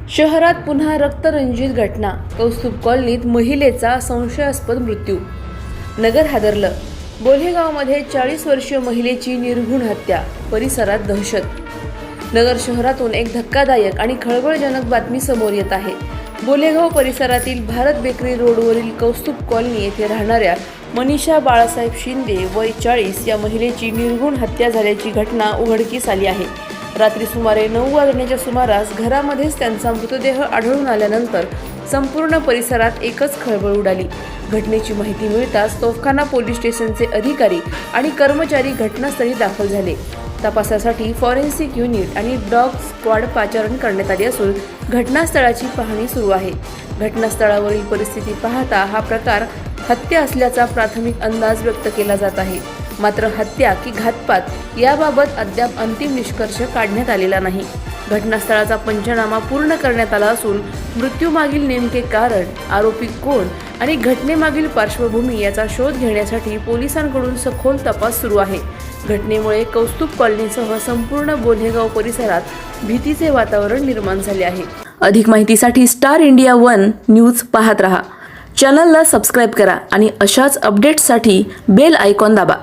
शहरात पुन्हा रक्तरंजित घटना। कौस्तुभ कॉलनीत महिलेचा संशयास्पद मृत्यू। नगर हादरलं। बोल्हेगावमध्ये 40 वर्षीय महिलेची निर्घृण हत्या। परिसरात दहशत। नगर शहरातून एक धक्कादायक आणि खळबळजनक बातमी समोर येत आहे। बोल्हेगाव परिसरातील भारत बेकरी रोडवरील कौस्तुभ कॉलनी येथे राहणाऱ्या मनीषा बाळासाहेब शिंदे वय 40 या महिलेची निर्घृण हत्या झाल्याची घटना उघडकीस आली आहे। रात्री सुमारे 9 वाजण्याच्या सुमारास घरामध्येच त्यांचा मृतदेह आढळून आल्यानंतर संपूर्ण परिसरात एकच खळबळ उडाली। घटनेची माहिती मिळताच तोफखाना पोलीस स्टेशनचे अधिकारी आणि कर्मचारी घटनास्थळी दाखल झाले। तपासासाठी फॉरेन्सिक युनिट आणि डॉग स्क्वॉड पाचारण करण्यात आले असून घटनास्थळाची पाहणी सुरू आहे। घटनास्थळावरील परिस्थिती पाहता हा प्रकार हत्या असल्याचा प्राथमिक अंदाज व्यक्त केला जात आहे। मात्र हत्या की घातपात याबाबत अद्याप अंतिम निष्कर्ष काढण्यात आलेला नाही। घटनास्थळाचा पंचनामा पूर्ण करण्यात आला असून मृत्यूमागील नेमके कारण, आरोपी कोण आणि घटनेमागील पार्श्वभूमी याचा शोध घेण्यासाठी पोलिसांकडून सखोल तपास सुरू आहे। घटनेमुळे कौस्तुभ कॉलनीसह संपूर्ण बोल्हेगाव परिसरात भीतीचे वातावरण निर्माण झाले आहे। अधिक माहितीसाठी स्टार इंडिया 1 न्यूज पाहत रहा। चॅनलला सबस्क्राइब करा आणि अशाच अपडेट्ससाठी बेल आयकॉन दाबा।